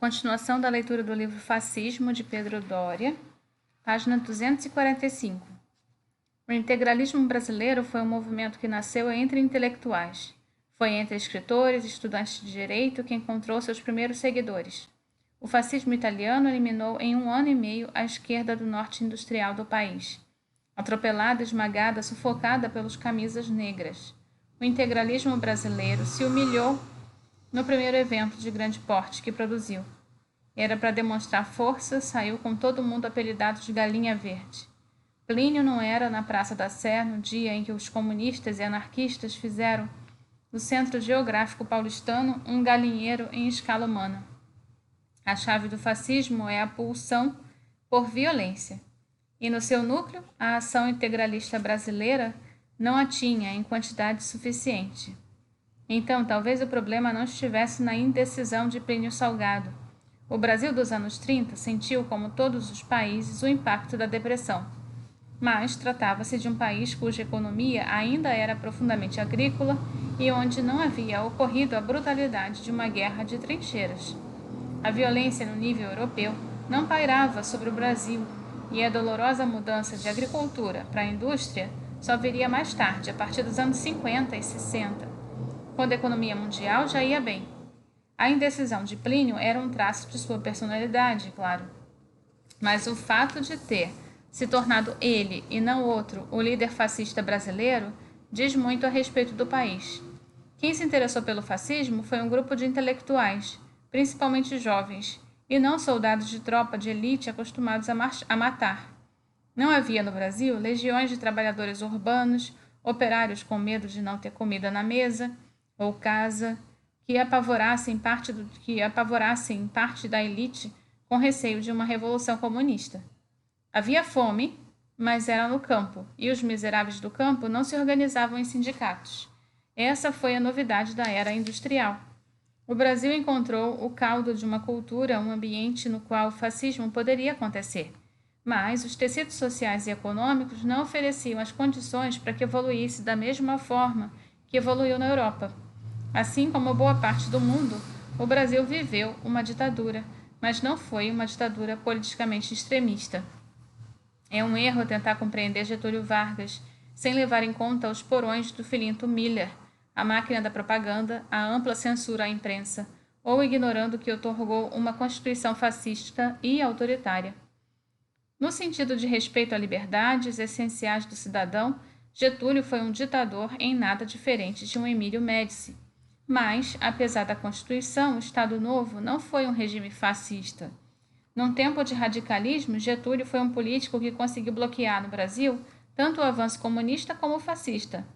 Continuação da leitura do livro Fascismo, de Pedro Doria, página 245. O integralismo brasileiro foi um movimento que nasceu entre intelectuais. Foi entre escritores e estudantes de direito que encontrou seus primeiros seguidores. O fascismo italiano eliminou em 1 ano e meio a esquerda do norte industrial do país, atropelada, esmagada, sufocada pelos camisas negras. O integralismo brasileiro se humilhou no primeiro evento de grande porte que produziu. Era para demonstrar força, saiu com todo mundo apelidado de Galinha Verde. Plínio não era na Praça da Sé no dia em que os comunistas e anarquistas fizeram do centro geográfico paulistano um galinheiro em escala humana. A chave do fascismo é a pulsão por violência, e no seu núcleo a ação integralista brasileira não a tinha em quantidade suficiente. Então, talvez o problema não estivesse na indecisão de Plínio Salgado. O Brasil dos anos 30 sentiu, como todos os países, o impacto da depressão. Mas tratava-se de um país cuja economia ainda era profundamente agrícola e onde não havia ocorrido a brutalidade de uma guerra de trincheiras. A violência no nível europeu não pairava sobre o Brasil, e a dolorosa mudança de agricultura para a indústria só viria mais tarde, a partir dos anos 50 e 60, quando a economia mundial já ia bem. A indecisão de Plínio era um traço de sua personalidade, claro. Mas o fato de ter se tornado ele e não outro o líder fascista brasileiro diz muito a respeito do país. Quem se interessou pelo fascismo foi um grupo de intelectuais, principalmente jovens, e não soldados de tropa de elite acostumados a matar. Não havia no Brasil legiões de trabalhadores urbanos, operários com medo de não ter comida na mesa ou casa, que apavorassem parte da elite com receio de uma revolução comunista. Havia fome, mas era no campo, e os miseráveis do campo não se organizavam em sindicatos. Essa foi a novidade da era industrial. O Brasil encontrou o caldo de uma cultura, um ambiente no qual o fascismo poderia acontecer, mas os tecidos sociais e econômicos não ofereciam as condições para que evoluísse da mesma forma que evoluiu na Europa. Assim como boa parte do mundo, o Brasil viveu uma ditadura, mas não foi uma ditadura politicamente extremista. É um erro tentar compreender Getúlio Vargas sem levar em conta os porões do filinto Miller, a máquina da propaganda, a ampla censura à imprensa, ou ignorando que otorgou uma constituição fascista e autoritária. No sentido de respeito a liberdades essenciais do cidadão, Getúlio foi um ditador em nada diferente de um Emílio Médici. Mas, apesar da Constituição, o Estado Novo não foi um regime fascista. Num tempo de radicalismo, Getúlio foi um político que conseguiu bloquear no Brasil tanto o avanço comunista como o fascista.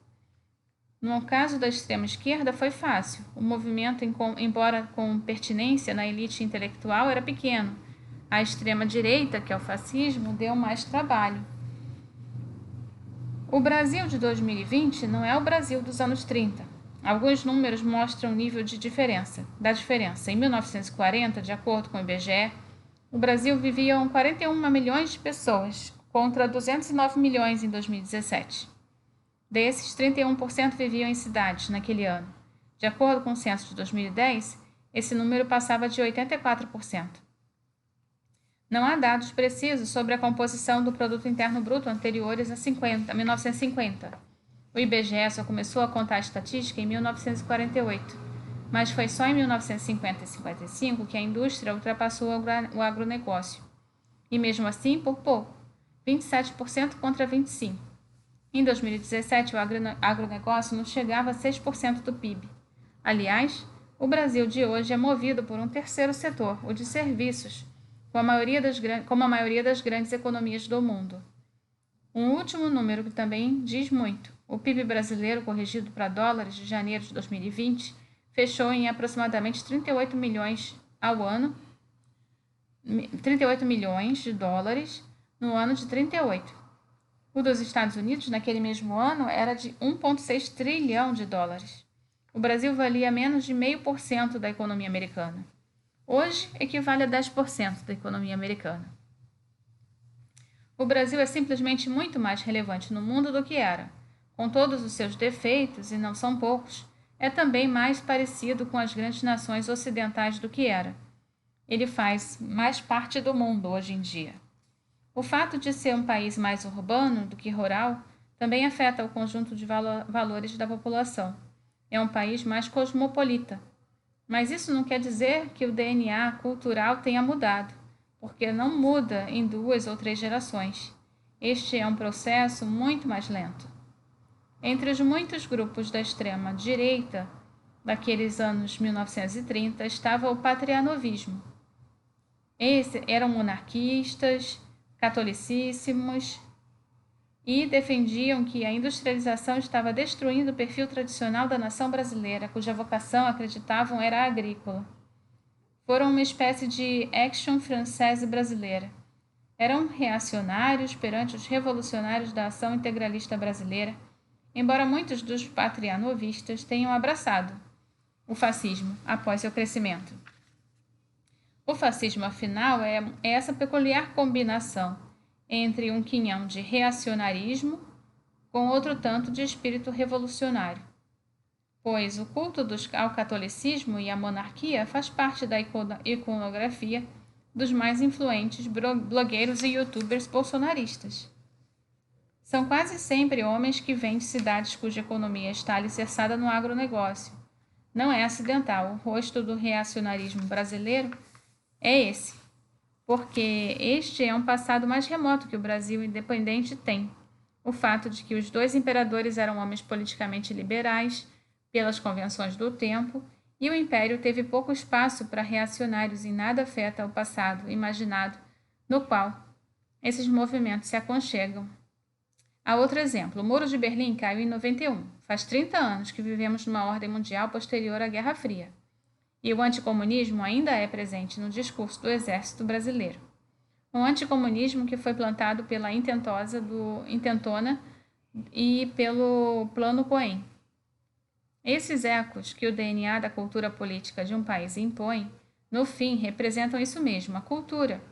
No caso da extrema-esquerda, foi fácil. O movimento, embora com pertinência na elite intelectual, era pequeno. A extrema-direita, que é o fascismo, deu mais trabalho. O Brasil de 2020 não é o Brasil dos anos 30. Alguns números mostram o nível da diferença. Em 1940, de acordo com o IBGE, o Brasil vivia 41 milhões de pessoas, contra 209 milhões em 2017. Desses, 31% viviam em cidades naquele ano. De acordo com o censo de 2010, esse número passava de 84%. Não há dados precisos sobre a composição do Produto Interno Bruto anteriores a 1950. O IBGE só começou a contar a estatística em 1948, mas foi só em 1950 e 55 que a indústria ultrapassou o agronegócio. E mesmo assim, por pouco, 27% contra 25%. Em 2017, o agronegócio não chegava a 6% do PIB. Aliás, o Brasil de hoje é movido por um terceiro setor, o de serviços, como a maioria das grandes economias do mundo. Um último número que também diz muito. O PIB brasileiro, corrigido para dólares de janeiro de 2020, fechou em aproximadamente 38 milhões ao ano, 38 milhões de dólares no ano de 38. O dos Estados Unidos, naquele mesmo ano, era de 1,6 trilhão de dólares. O Brasil valia menos de 0,5% da economia americana. Hoje, equivale a 10% da economia americana. O Brasil é simplesmente muito mais relevante no mundo do que era. Com todos os seus defeitos, e não são poucos, é também mais parecido com as grandes nações ocidentais do que era. ele faz mais parte do mundo hoje em dia. O fato de ser um país mais urbano do que rural também afeta o conjunto de valores da população. É um país mais cosmopolita. Mas isso não quer dizer que o DNA cultural tenha mudado, porque não muda em 2 ou 3 gerações. Este é um processo muito mais lento. Entre os muitos grupos da extrema-direita daqueles anos 1930 estava o patrianovismo. Esses eram monarquistas, catolicíssimos e defendiam que a industrialização estava destruindo o perfil tradicional da nação brasileira, cuja vocação, acreditavam, era agrícola. Foram uma espécie de action française brasileira. Eram reacionários perante os revolucionários da ação integralista brasileira, embora muitos dos patrianovistas tenham abraçado o fascismo após seu crescimento. O fascismo, afinal, é essa peculiar combinação entre um quinhão de reacionarismo com outro tanto de espírito revolucionário, pois o culto ao catolicismo e à monarquia faz parte da iconografia dos mais influentes blogueiros e youtubers bolsonaristas. São quase sempre homens que vêm de cidades cuja economia está alicerçada no agronegócio. Não é acidental, o rosto do reacionarismo brasileiro é esse, porque este é um passado mais remoto que o Brasil independente tem. O fato de que os 2 imperadores eram homens politicamente liberais, pelas convenções do tempo, e o império teve pouco espaço para reacionários em nada afeta o passado imaginado, no qual esses movimentos se aconchegam. Há outro exemplo. O Muro de Berlim caiu em 91. Faz 30 anos que vivemos numa ordem mundial posterior à Guerra Fria. E o anticomunismo ainda é presente no discurso do exército brasileiro. Um anticomunismo que foi plantado pela intentona e pelo Plano Cohen. Esses ecos que o DNA da cultura política de um país impõe, no fim, representam isso mesmo, a cultura.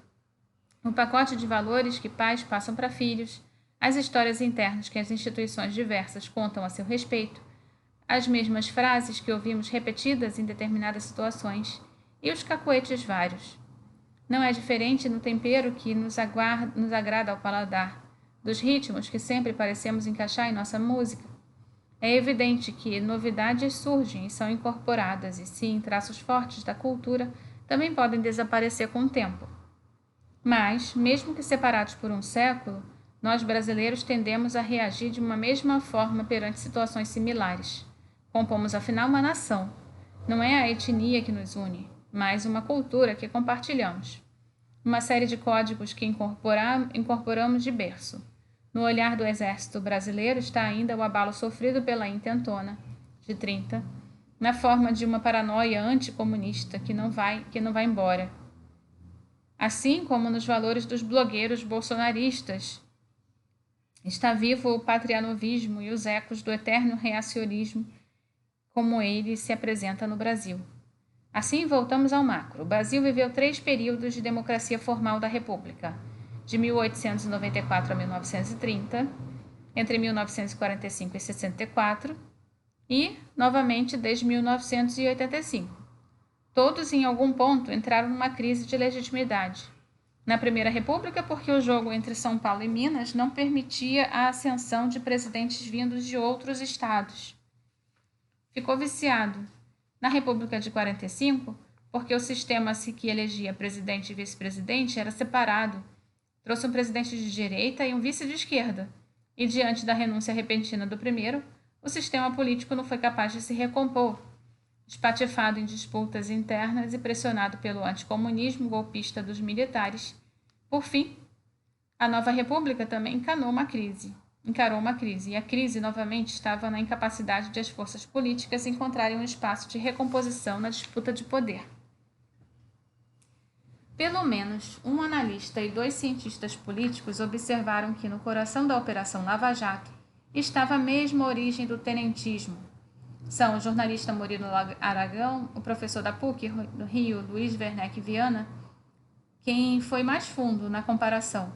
O pacote de valores que pais passam para filhos, as histórias internas que as instituições diversas contam a seu respeito, as mesmas frases que ouvimos repetidas em determinadas situações e os cacoetes vários. Não é diferente no tempero que nos agrada ao paladar, dos ritmos que sempre parecemos encaixar em nossa música. É evidente que novidades surgem e são incorporadas, e sim, traços fortes da cultura também podem desaparecer com o tempo. Mas, mesmo que separados por um século, nós brasileiros tendemos a reagir de uma mesma forma perante situações similares. Compomos, afinal, uma nação. Não é a etnia que nos une, mas uma cultura que compartilhamos. Uma série de códigos que incorporamos de berço. No olhar do exército brasileiro está ainda o abalo sofrido pela intentona, de 30, na forma de uma paranoia anticomunista que não vai embora. Assim como nos valores dos blogueiros bolsonaristas, está vivo o patrianovismo e os ecos do eterno reacionismo, como ele se apresenta no Brasil. Assim, voltamos ao macro. O Brasil viveu 3 períodos de democracia formal da República, de 1894 a 1930, entre 1945 e 64, e, novamente, desde 1985. Todos, em algum ponto, entraram numa crise de legitimidade. Na Primeira República, porque o jogo entre São Paulo e Minas não permitia a ascensão de presidentes vindos de outros estados. Ficou viciado. Na República de 45, porque o sistema que elegia presidente e vice-presidente era separado. Trouxe um presidente de direita e um vice de esquerda. E diante da renúncia repentina do primeiro, o sistema político não foi capaz de se recompor. Espatifado em disputas internas e pressionado pelo anticomunismo golpista dos militares, por fim, a nova república também encarou uma crise, e a crise novamente estava na incapacidade de as forças políticas encontrarem um espaço de recomposição na disputa de poder. Pelo menos um analista e 2 cientistas políticos observaram que no coração da Operação Lava Jato estava a mesma origem do tenentismo. São o jornalista Murilo Aragão, o professor da PUC do Rio, Luiz Werneck Viana, quem foi mais fundo na comparação.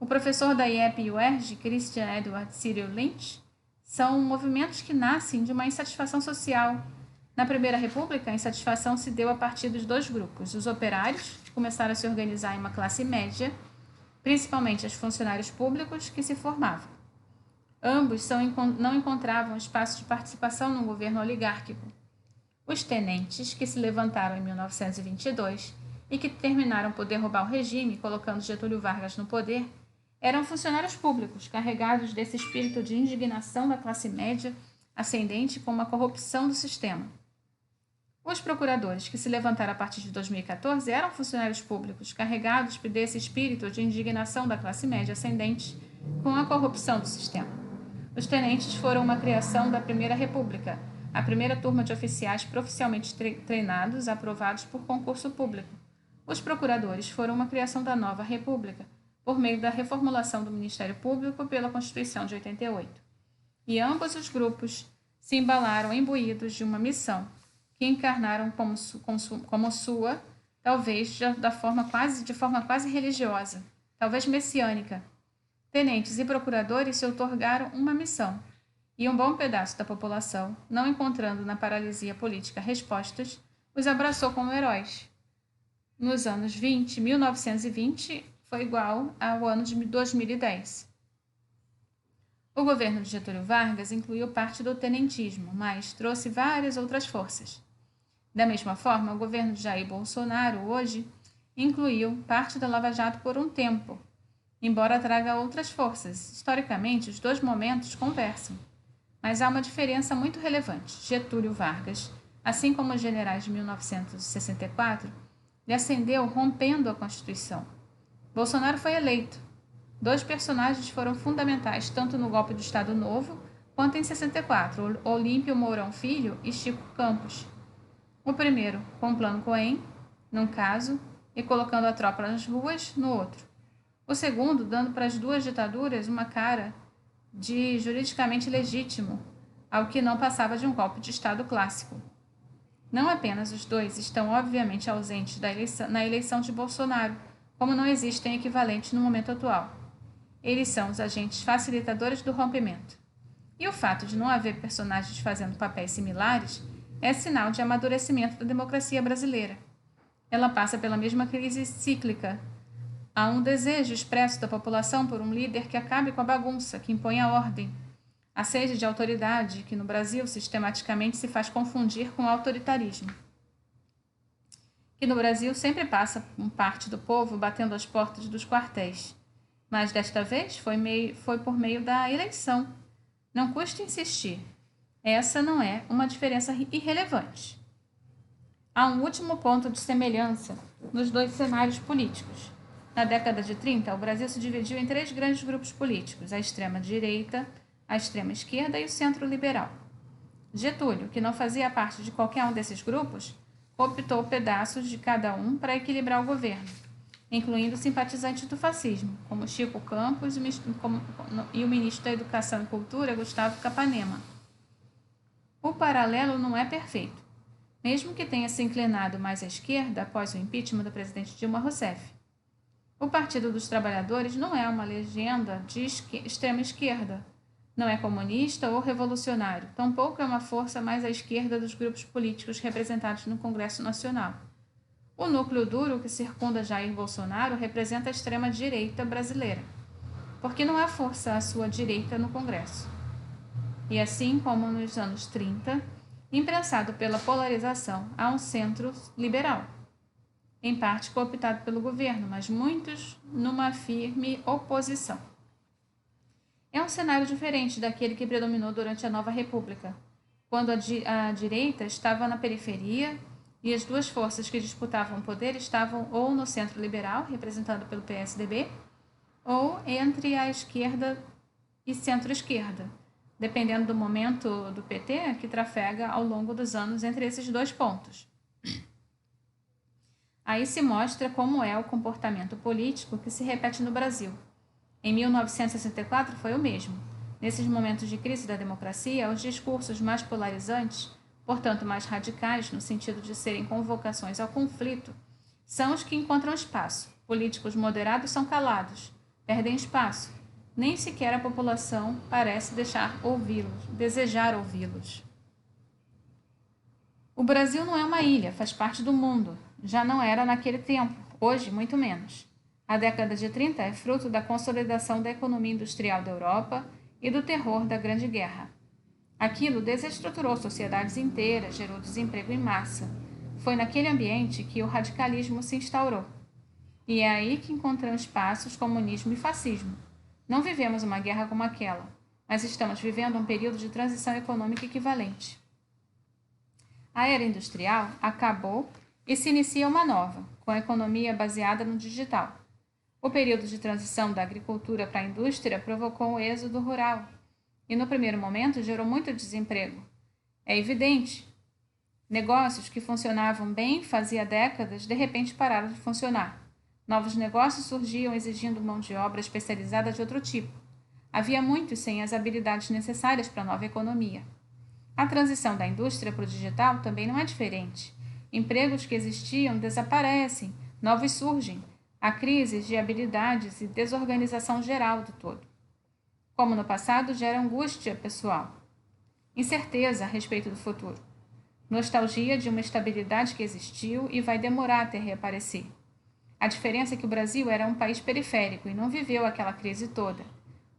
O professor da IEP e UERJ, Christian Edward Cyril Lynch, são movimentos que nascem de uma insatisfação social, Na Primeira República, a insatisfação se deu a partir dos dois grupos: os operários, que começaram a se organizar em uma classe média, principalmente os funcionários públicos que se formavam. Ambos não encontravam espaço de participação no governo oligárquico. Os tenentes, que se levantaram em 1922 e que terminaram por derrubar o regime, colocando Getúlio Vargas no poder, eram funcionários públicos carregados desse espírito de indignação da classe média ascendente com uma corrupção do sistema. Os procuradores, que se levantaram a partir de 2014, eram funcionários públicos carregados desse espírito de indignação da classe média ascendente com a corrupção do sistema. Os tenentes foram uma criação da Primeira República, a primeira turma de oficiais profissionalmente treinados, aprovados por concurso público. Os procuradores foram uma criação da Nova República, por meio da reformulação do Ministério Público pela Constituição de 88. E ambos os grupos se embalaram imbuídos de uma missão, que encarnaram como sua, talvez de forma quase religiosa, talvez messiânica. Tenentes e procuradores se outorgaram uma missão, e um bom pedaço da população, não encontrando na paralisia política respostas, os abraçou como heróis. Nos anos 1920 foi igual ao ano de 2010. O governo de Getúlio Vargas incluiu parte do tenentismo, mas trouxe várias outras forças. Da mesma forma, o governo de Jair Bolsonaro, hoje, incluiu parte da Lava Jato por um tempo, embora traga outras forças. Historicamente, os dois momentos conversam. Mas há uma diferença muito relevante. Getúlio Vargas, assim como os generais de 1964, lhe ascendeu rompendo a Constituição. Bolsonaro foi eleito. Dois personagens foram fundamentais tanto no golpe do Estado Novo quanto em 64, Olímpio Mourão Filho e Chico Campos. O primeiro com o Plano Cohen, num caso, e colocando a tropa nas ruas, no outro. O segundo dando para as duas ditaduras uma cara de juridicamente legítimo, ao que não passava de um golpe de Estado clássico. Não apenas os dois estão obviamente ausentes na eleição de Bolsonaro, como não existem equivalentes no momento atual. Eles são os agentes facilitadores do rompimento. E o fato de não haver personagens fazendo papéis similares é sinal de amadurecimento da democracia brasileira. Ela passa pela mesma crise cíclica. Há um desejo expresso da população por um líder que acabe com a bagunça, que impõe a ordem. A sede de autoridade, que no Brasil sistematicamente se faz confundir com autoritarismo. Que no Brasil sempre passa parte do povo batendo as portas dos quartéis. Mas desta vez foi por meio da eleição. Não custa insistir. Essa não é uma diferença irrelevante. Há um último ponto de semelhança nos dois cenários políticos. Na década de 30, o Brasil se dividiu em três grandes grupos políticos: a extrema-direita, a extrema-esquerda e o centro-liberal. Getúlio, que não fazia parte de qualquer um desses grupos, optou pedaços de cada um para equilibrar o governo, incluindo simpatizantes do fascismo, como Chico Campos e o ministro da Educação e Cultura, Gustavo Capanema. O paralelo não é perfeito, mesmo que tenha se inclinado mais à esquerda após o impeachment do presidente Dilma Rousseff. O Partido dos Trabalhadores não é uma legenda de extrema esquerda, não é comunista ou revolucionário, tampouco é uma força mais à esquerda dos grupos políticos representados no Congresso Nacional. O núcleo duro que circunda Jair Bolsonaro representa a extrema-direita brasileira, porque não há força à sua direita no Congresso. E assim como nos anos 30, imprensado pela polarização, há um centro liberal, em parte cooptado pelo governo, mas muitos numa firme oposição. É um cenário diferente daquele que predominou durante a Nova República, quando a direita estava na periferia e as duas forças que disputavam o poder estavam ou no centro liberal, representado pelo PSDB, ou entre a esquerda e centro-esquerda, dependendo do momento do PT, que trafega ao longo dos anos entre esses dois pontos. Aí se mostra como é o comportamento político que se repete no Brasil. Em 1964 foi o mesmo. Nesses momentos de crise da democracia, os discursos mais polarizantes, portanto mais radicais no sentido de serem convocações ao conflito, são os que encontram espaço. Políticos moderados são calados, perdem espaço. Nem sequer a população parece desejar ouvi-los. O Brasil não é uma ilha, faz parte do mundo. Já não era naquele tempo, hoje muito menos. A década de 30 é fruto da consolidação da economia industrial da Europa e do terror da Grande Guerra. Aquilo desestruturou sociedades inteiras, gerou desemprego em massa. Foi naquele ambiente que o radicalismo se instaurou. E é aí que encontramos espaços comunismo e fascismo. Não vivemos uma guerra como aquela, mas estamos vivendo um período de transição econômica equivalente. A era industrial acabou e se inicia uma nova, com a economia baseada no digital. O período de transição da agricultura para a indústria provocou o êxodo rural e, no primeiro momento, gerou muito desemprego. É evidente. Negócios que funcionavam bem fazia décadas, de repente pararam de funcionar. Novos negócios surgiam exigindo mão de obra especializada de outro tipo. Havia muitos sem as habilidades necessárias para a nova economia. A transição da indústria para o digital também não é diferente. Empregos que existiam desaparecem, novos surgem. Há crises de habilidades e desorganização geral do todo. Como no passado, gera angústia pessoal, incerteza a respeito do futuro, nostalgia de uma estabilidade que existiu e vai demorar até reaparecer. A diferença é que o Brasil era um país periférico e não viveu aquela crise toda.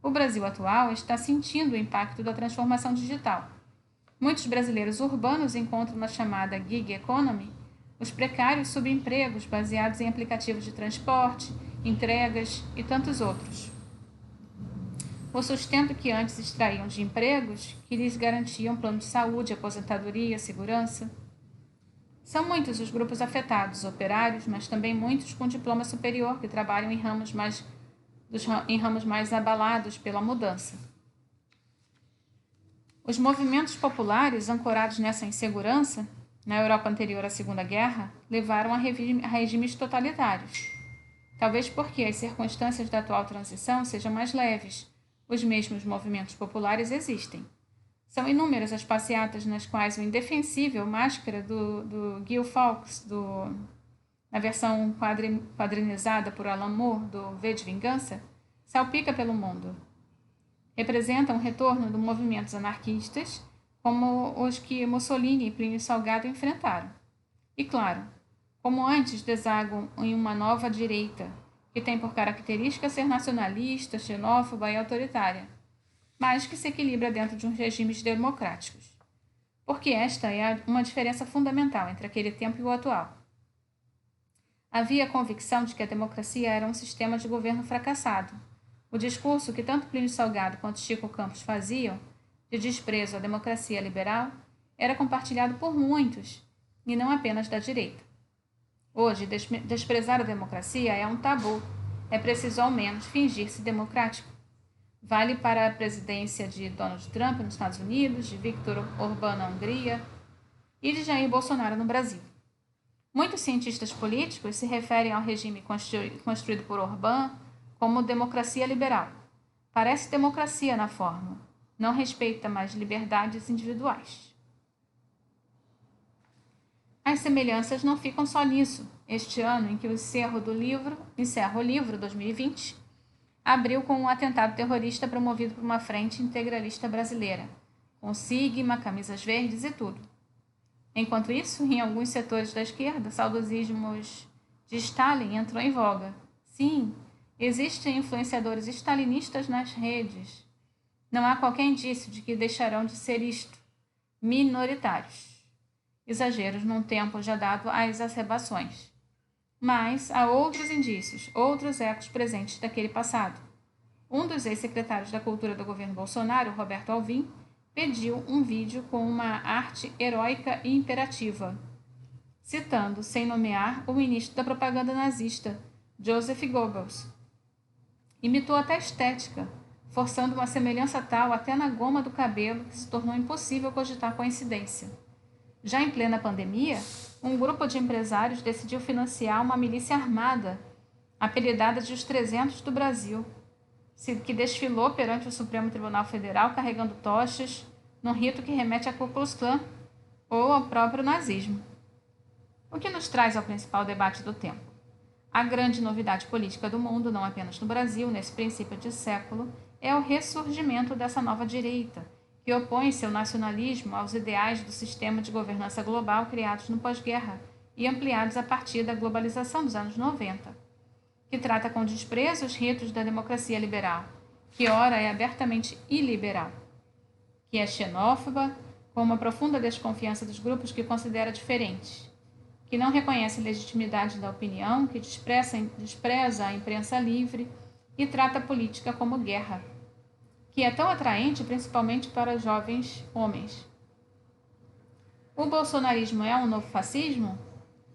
O Brasil atual está sentindo o impacto da transformação digital. Muitos brasileiros urbanos encontram na chamada gig economy os precários subempregos baseados em aplicativos de transporte, entregas e tantos outros. O sustento que antes extraíam de empregos que lhes garantiam plano de saúde, aposentadoria, segurança. São muitos os grupos afetados, operários, mas também muitos com diploma superior que trabalham em ramos mais abalados pela mudança. Os movimentos populares, ancorados nessa insegurança, na Europa anterior à Segunda Guerra, levaram a regimes totalitários. Talvez porque as circunstâncias da atual transição sejam mais leves, os mesmos movimentos populares existem. São inúmeras as passeatas nas quais o indefensível máscara do Guy Fawkes, na versão quadrinizada por Alan Moore, do V de Vingança, salpica pelo mundo. Representam o retorno de movimentos anarquistas, como os que Mussolini e Plínio Salgado enfrentaram. E, claro, como antes, desaguam em uma nova direita, que tem por característica ser nacionalista, xenófoba e autoritária, mas que se equilibra dentro de uns regimes democráticos. Porque esta é uma diferença fundamental entre aquele tempo e o atual. Havia a convicção de que a democracia era um sistema de governo fracassado. O discurso que tanto Plínio Salgado quanto Chico Campos faziam, de desprezo à democracia liberal, era compartilhado por muitos, e não apenas da direita. Hoje, desprezar a democracia é um tabu. É preciso, ao menos, fingir-se democrático. Vale para a presidência de Donald Trump nos Estados Unidos, de Viktor Orbán na Hungria e de Jair Bolsonaro no Brasil. Muitos cientistas políticos se referem ao regime construído por Orbán como democracia liberal. Parece democracia na forma, não respeita mais liberdades individuais. As semelhanças não ficam só nisso. Este ano, em que encerra o livro 2020, abriu com um atentado terrorista promovido por uma frente integralista brasileira, com sigma, camisas verdes e tudo. Enquanto isso, em alguns setores da esquerda, saudosismos de Stalin entrou em voga. Sim, existem influenciadores stalinistas nas redes. Não há qualquer indício de que deixarão de ser isto, minoritários. Exageros num tempo já dado a exacerbações. Mas há outros indícios, outros ecos presentes daquele passado. Um dos ex-secretários da Cultura do governo Bolsonaro, Roberto Alvim, pediu um vídeo com uma arte heróica e imperativa, citando, sem nomear, o ministro da propaganda nazista, Joseph Goebbels. Imitou até a estética, forçando uma semelhança tal até na goma do cabelo que se tornou impossível cogitar coincidência. Já em plena pandemia, um grupo de empresários decidiu financiar uma milícia armada, apelidada de Os 300 do Brasil, que desfilou perante o Supremo Tribunal Federal carregando tochas, num rito que remete a Ku Klux Klan ou ao próprio nazismo. O que nos traz ao principal debate do tempo. A grande novidade política do mundo, não apenas no Brasil, nesse princípio de século, é o ressurgimento dessa nova direita, que opõe seu nacionalismo aos ideais do sistema de governança global criados no pós-guerra e ampliados a partir da globalização dos anos 90, que trata com desprezo os ritos da democracia liberal, que ora é abertamente iliberal, que é xenófoba, com uma profunda desconfiança dos grupos que considera diferentes, que não reconhece legitimidade da opinião, que despreza a imprensa livre e trata a política como guerra, que é tão atraente principalmente para os jovens homens. O bolsonarismo é um novo fascismo?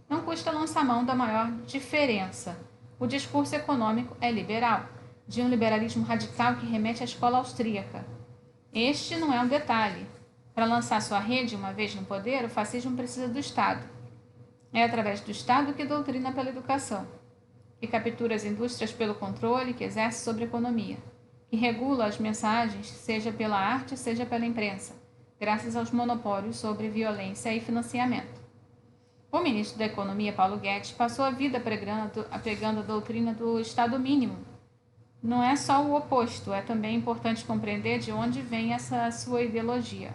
Não custa lançar mão da maior diferença. O discurso econômico é liberal, de um liberalismo radical que remete à escola austríaca. Este não é um detalhe. Para lançar sua rede uma vez no poder, o fascismo precisa do Estado. É através do Estado que doutrina pela educação, que captura as indústrias pelo controle que exerce sobre a economia, que regula as mensagens, seja pela arte, seja pela imprensa, graças aos monopólios sobre violência e financiamento. O ministro da Economia, Paulo Guedes, passou a vida pregando a doutrina do Estado mínimo. Não é só o oposto, é também importante compreender de onde vem essa sua ideologia.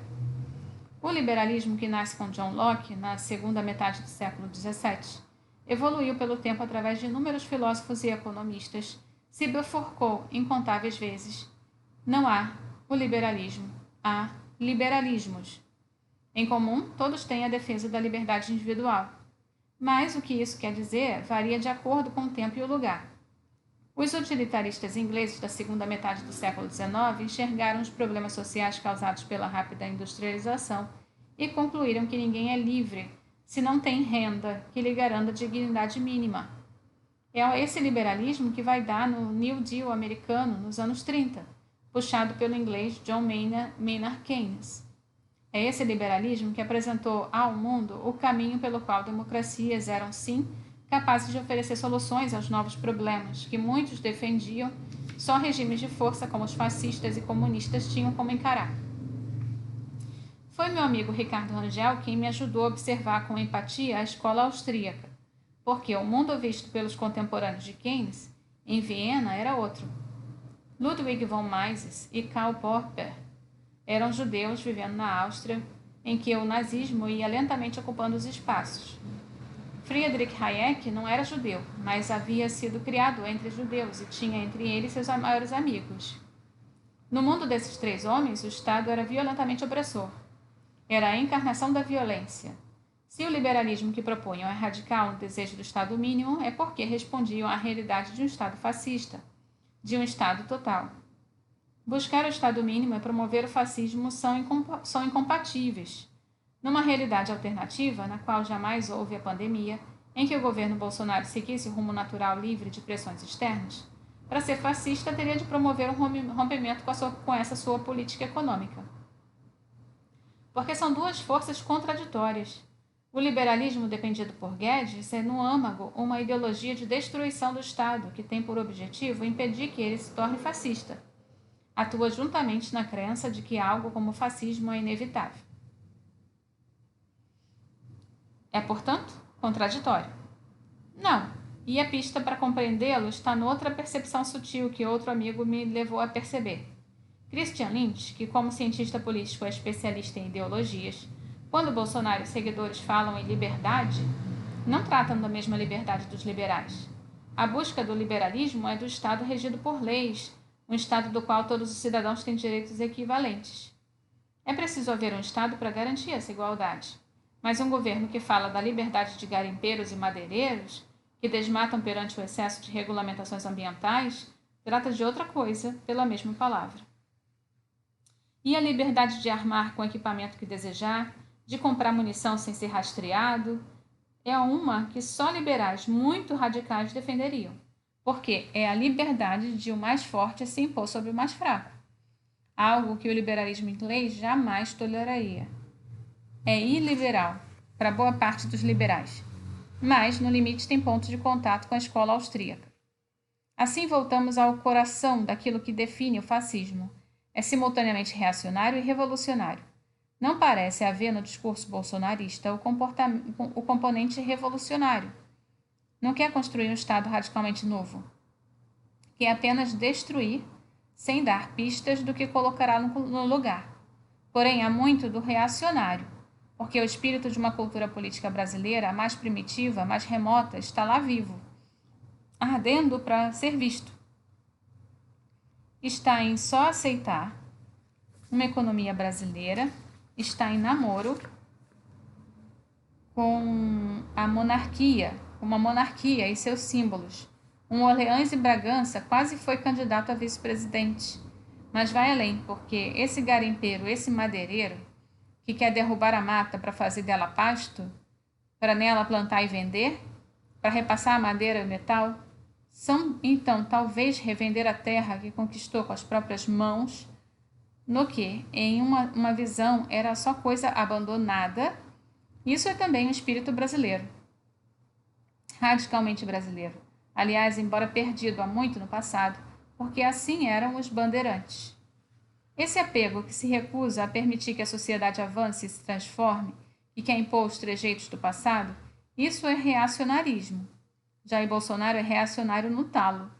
O liberalismo, que nasce com John Locke, na segunda metade do século XVII, evoluiu pelo tempo através de inúmeros filósofos e economistas, se bifurcou incontáveis vezes. Não há o liberalismo, há liberalismos. Em comum, todos têm a defesa da liberdade individual. Mas o que isso quer dizer varia de acordo com o tempo e o lugar. Os utilitaristas ingleses da segunda metade do século XIX enxergaram os problemas sociais causados pela rápida industrialização e concluíram que ninguém é livre se não tem renda que lhe garanta dignidade mínima. É esse liberalismo que vai dar no New Deal americano nos anos 30, puxado pelo inglês John Maynard Keynes. É esse liberalismo que apresentou ao mundo o caminho pelo qual democracias eram, sim, capazes de oferecer soluções aos novos problemas que muitos defendiam só regimes de força como os fascistas e comunistas tinham como encarar. Foi meu amigo Ricardo Rangel quem me ajudou a observar com empatia a escola austríaca, porque o mundo visto pelos contemporâneos de Keynes, em Viena, era outro. Ludwig von Mises e Karl Popper eram judeus vivendo na Áustria, em que o nazismo ia lentamente ocupando os espaços. Friedrich Hayek não era judeu, mas havia sido criado entre judeus e tinha entre eles seus maiores amigos. No mundo desses três homens, o Estado era violentamente opressor. Era a encarnação da violência. Se o liberalismo que propunham é radical no desejo do Estado mínimo, é porque respondiam à realidade de um Estado fascista, de um Estado total. Buscar o Estado mínimo e promover o fascismo são incompatíveis. Numa realidade alternativa, na qual jamais houve a pandemia, em que o governo Bolsonaro seguisse o rumo natural livre de pressões externas, para ser fascista teria de promover um rompimento com essa sua política econômica. Porque são duas forças contraditórias. O liberalismo defendido por Guedes é no âmago uma ideologia de destruição do Estado que tem por objetivo impedir que ele se torne fascista. Atua juntamente na crença de que algo como o fascismo é inevitável. É, portanto, contraditório. Não, e a pista para compreendê-lo está noutra percepção sutil que outro amigo me levou a perceber. Christian Lynch, que como cientista político é especialista em ideologias, quando Bolsonaro e seguidores falam em liberdade, não tratam da mesma liberdade dos liberais. A busca do liberalismo é do Estado regido por leis, um Estado do qual todos os cidadãos têm direitos equivalentes. É preciso haver um Estado para garantir essa igualdade. Mas um governo que fala da liberdade de garimpeiros e madeireiros, que desmatam perante o excesso de regulamentações ambientais, trata de outra coisa pela mesma palavra. E a liberdade de armar com o equipamento que desejar, de comprar munição sem ser rastreado, é uma que só liberais muito radicais defenderiam, porque é a liberdade de o mais forte se impor sobre o mais fraco, algo que o liberalismo inglês jamais toleraria. É iliberal para boa parte dos liberais, mas no limite tem pontos de contato com a escola austríaca. Assim voltamos ao coração daquilo que define o fascismo. É simultaneamente reacionário e revolucionário. Não parece haver no discurso bolsonarista o componente revolucionário. Não quer construir um Estado radicalmente novo. Quer apenas destruir, sem dar pistas do que colocará no lugar. Porém, há muito do reacionário, porque o espírito de uma cultura política brasileira, a mais primitiva, a mais remota, está lá vivo, ardendo para ser visto. Está em só aceitar uma economia brasileira, está em namoro com a monarquia, uma monarquia e seus símbolos. Um Orleans e Bragança quase foi candidato a vice-presidente, mas vai além, porque esse garimpeiro, esse madeireiro, que quer derrubar a mata para fazer dela pasto, para nela plantar e vender, para repassar a madeira e o metal, são então talvez revender a terra que conquistou com as próprias mãos, no que, em uma visão, era só coisa abandonada. Isso é também o espírito brasileiro, radicalmente brasileiro. Aliás, embora perdido há muito no passado, porque assim eram os bandeirantes. Esse apego que se recusa a permitir que a sociedade avance e se transforme e quer impor os trejeitos do passado, isso é reacionarismo. Jair Bolsonaro é reacionário no talo.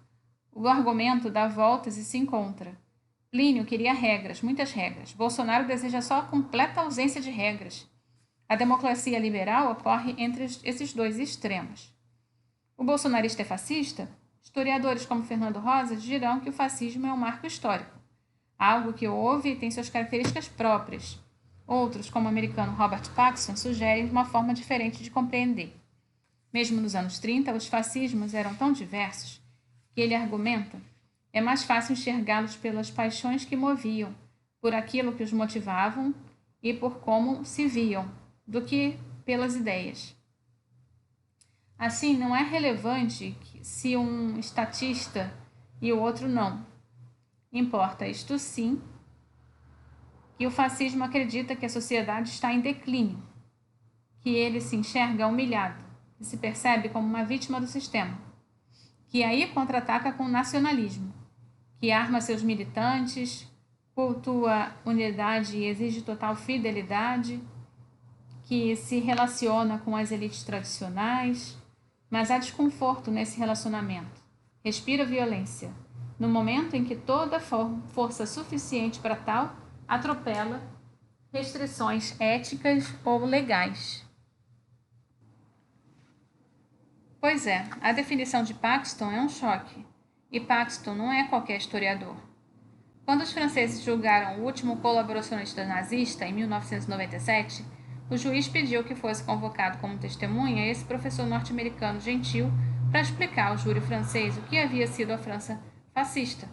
O argumento dá voltas e se encontra. Plínio queria regras, muitas regras. Bolsonaro deseja só a completa ausência de regras. A democracia liberal ocorre entre esses dois extremos. O bolsonarista é fascista? Historiadores como Fernando Rosa dirão que o fascismo é um marco histórico, algo que houve e tem suas características próprias. Outros, como o americano Robert Paxson, sugerem uma forma diferente de compreender. Mesmo nos anos 30, os fascismos eram tão diversos que, ele argumenta, é mais fácil enxergá-los pelas paixões que moviam, por aquilo que os motivavam e por como se viam, do que pelas ideias. Assim, não é relevante se um estatista e o outro não. Importa, isto sim, que o fascismo acredita que a sociedade está em declínio, que ele se enxerga humilhado, que se percebe como uma vítima do sistema, que aí contra-ataca com o nacionalismo, que arma seus militantes, cultua unidade e exige total fidelidade, que se relaciona com as elites tradicionais, mas há desconforto nesse relacionamento. Respira violência, no momento em que toda força suficiente para tal atropela restrições éticas ou legais. Pois é, a definição de Paxton é um choque, e Paxton não é qualquer historiador. Quando os franceses julgaram o último colaboracionista nazista, em 1997, o juiz pediu que fosse convocado como testemunha esse professor norte-americano gentil para explicar ao júri francês o que havia sido a França fascista.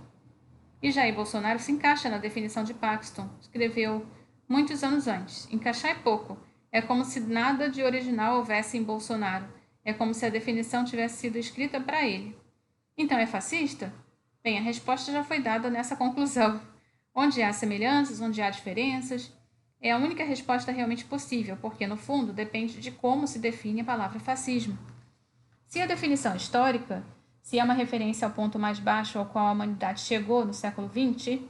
E Jair Bolsonaro se encaixa na definição de Paxton, escreveu muitos anos antes. Encaixar é pouco, é como se nada de original houvesse em Bolsonaro, é como se a definição tivesse sido escrita para ele. Então é fascista? Bem, a resposta já foi dada nessa conclusão. Onde há semelhanças, onde há diferenças, é a única resposta realmente possível, porque, no fundo, depende de como se define a palavra fascismo. Se a definição é histórica, se é uma referência ao ponto mais baixo ao qual a humanidade chegou no século XX,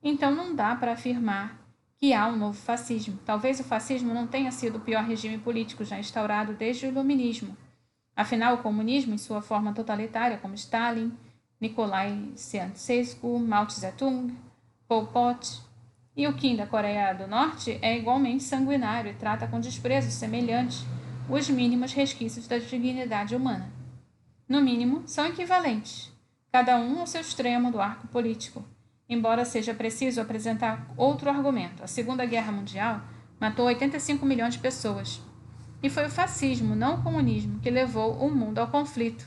então não dá para afirmar que há um novo fascismo. Talvez o fascismo não tenha sido o pior regime político já instaurado desde o Iluminismo. Afinal, o comunismo, em sua forma totalitária, como Stalin, Nikolai Ceausescu, Mao Tse-tung, Pol Pot e o Kim da Coreia do Norte, é igualmente sanguinário e trata com desprezo semelhante os mínimos resquícios da dignidade humana. No mínimo, são equivalentes, cada um ao seu extremo do arco político, embora seja preciso apresentar outro argumento. A Segunda Guerra Mundial matou 85 milhões de pessoas, e foi o fascismo, não o comunismo, que levou o mundo ao conflito.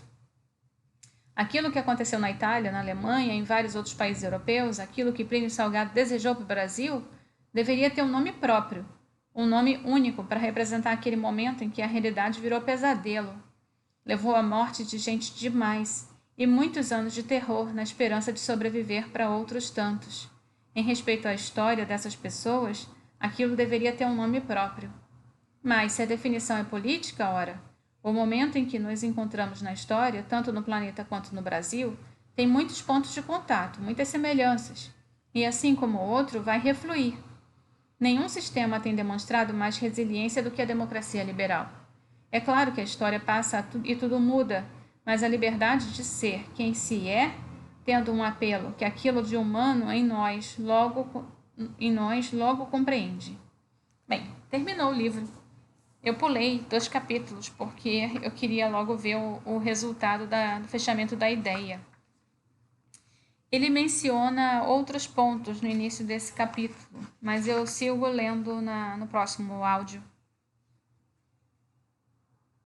Aquilo que aconteceu na Itália, na Alemanha e em vários outros países europeus, aquilo que Plínio Salgado desejou para o Brasil, deveria ter um nome próprio, um nome único para representar aquele momento em que a realidade virou pesadelo. Levou à morte de gente demais e muitos anos de terror na esperança de sobreviver para outros tantos. Em respeito à história dessas pessoas, aquilo deveria ter um nome próprio. Mas, se a definição é política, ora, o momento em que nos encontramos na história, tanto no planeta quanto no Brasil, tem muitos pontos de contato, muitas semelhanças, e assim como o outro, vai refluir. Nenhum sistema tem demonstrado mais resiliência do que a democracia liberal. É claro que a história passa e tudo muda, mas a liberdade de ser quem se é, tendo um apelo que aquilo de humano em nós logo em nós logo compreende. Bem, terminou o livro. Eu pulei 2 capítulos porque eu queria logo ver o resultado do fechamento da ideia. Ele menciona outros pontos no início desse capítulo, mas eu sigo lendo no próximo áudio.